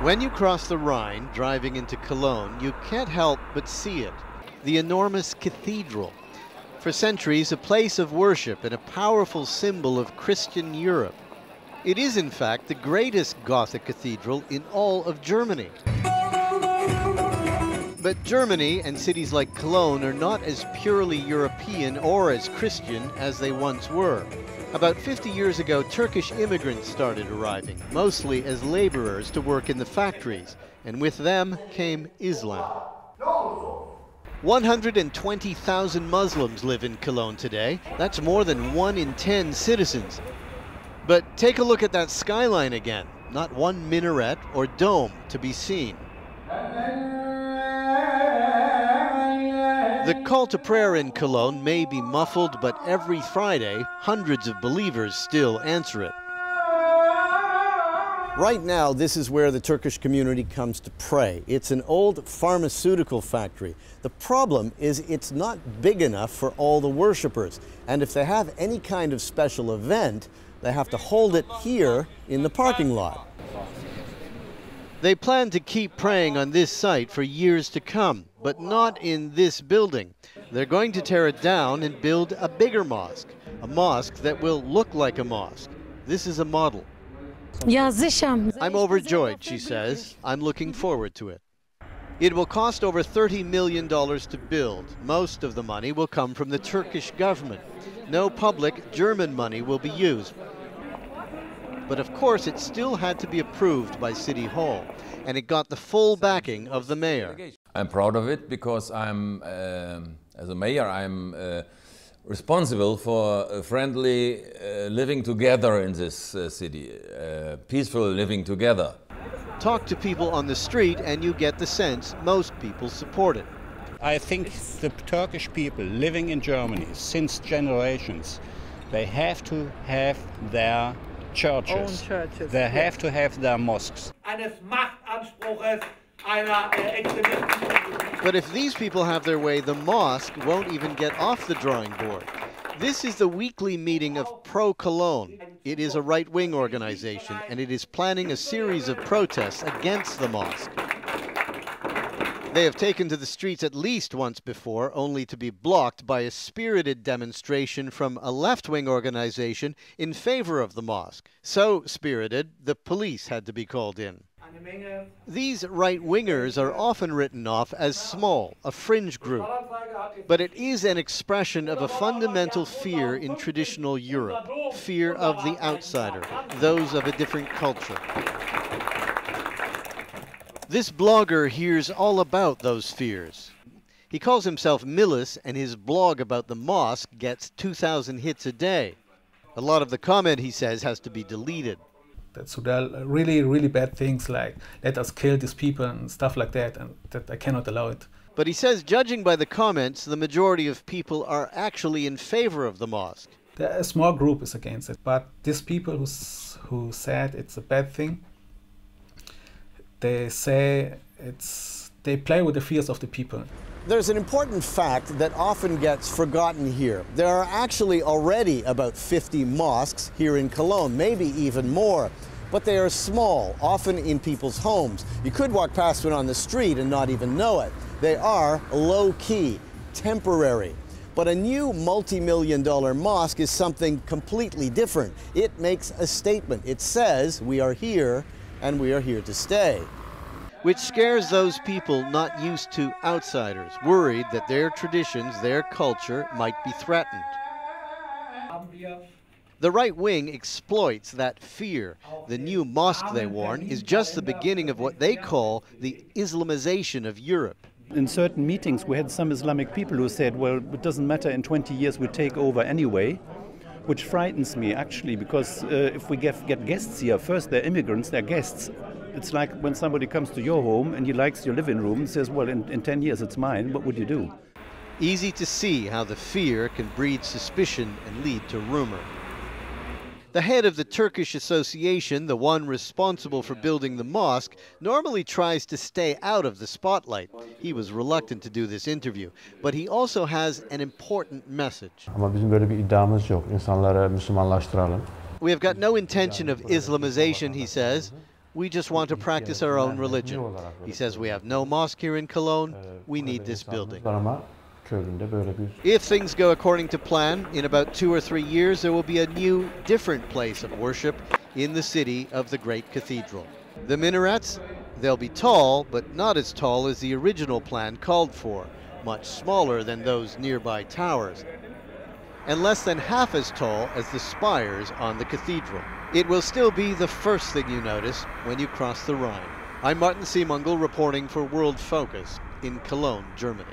When you cross the Rhine, driving into Cologne, you can't help but see it. The enormous cathedral. For centuries, a place of worship and a powerful symbol of Christian Europe. It is, in fact, the greatest Gothic cathedral in all of Germany. But Germany and cities like Cologne are not as purely European or as Christian as they once were. About 50 years ago, Turkish immigrants started arriving, mostly as laborers to work in the factories, and with them came Islam. 120,000 Muslims live in Cologne today. That's more than 1 in 10 citizens. But take a look at that skyline again. Not one minaret or dome to be seen. The call to prayer in Cologne may be muffled, but every Friday, hundreds of believers still answer it. Right now, this is where the Turkish community comes to pray. It's an old pharmaceutical factory. The problem is it's not big enough for all the worshipers. And if they have any kind of special event, they have to hold it here in the parking lot. They plan to keep praying on this site for years to come, but not in this building. They're going to tear it down and build a bigger mosque, a mosque that will look like a mosque. This is a model. I'm overjoyed, she says. I'm looking forward to it. It will cost over $30 million to build. Most of the money will come from the Turkish government. No public German money will be used. But of course, it still had to be approved by City Hall, and it got the full backing of the mayor. I'm proud of it because as a mayor, I'm responsible for friendly living together in this city, peaceful living together. Talk to people on the street and you get the sense most people support it. I think the Turkish people living in Germany since generations, they have to have their churches. Own churches. They have to have their mosques. But if these people have their way, the mosque won't even get off the drawing board. This is the weekly meeting of Pro-Cologne. It is a right-wing organization, and it is planning a series of protests against the mosque. They have taken to the streets at least once before, only to be blocked by a spirited demonstration from a left-wing organization in favor of the mosque. So spirited, the police had to be called in. These right-wingers are often written off as small, a fringe group. But it is an expression of a fundamental fear in traditional Europe, fear of the outsider, those of a different culture. This blogger hears all about those fears. He calls himself Millis, and his blog about the mosque gets 2,000 hits a day. A lot of the comment, he says, has to be deleted. So there are really, really bad things like, let us kill these people and stuff like that, and that I cannot allow it. But he says, judging by the comments, the majority of people are actually in favor of the mosque. A small group is against it, but these people who said it's a bad thing, they say they play with the fears of the people. There's an important fact that often gets forgotten here. There are actually already about 50 mosques here in Cologne, maybe even more. But they are small, often in people's homes. You could walk past one on the street and not even know it. They are low-key, temporary. But a new multi-million-dollar mosque is something completely different. It makes a statement. It says, we are here, and we are here to stay. Which scares those people not used to outsiders, worried that their traditions, their culture might be threatened. The right wing exploits that fear. The new mosque, they warn, is just the beginning of what they call the Islamization of Europe. In certain meetings we had some Islamic people who said, well, it doesn't matter, in 20 years we take over anyway, which frightens me actually, because if we get guests here, first they're immigrants, they're guests. It's like when somebody comes to your home and he likes your living room and says, well, in 10 years it's mine, what would you do? Easy to see how the fear can breed suspicion and lead to rumor. The head of the Turkish association, the one responsible for building the mosque, normally tries to stay out of the spotlight. He was reluctant to do this interview, but he also has an important message. We have got no intention of Islamization, he says. We just want to practice our own religion. He says we have no mosque here in Cologne. We need this building. If things go according to plan, in about 2 or 3 years there will be a new, different place of worship in the city of the great cathedral. The minarets, they'll be tall, but not as tall as the original plan called for, much smaller than those nearby towers, and less than half as tall as the spires on the cathedral. It will still be the first thing you notice when you cross the Rhine. I'm Martin Seemungal reporting for Worldfocus in Cologne, Germany.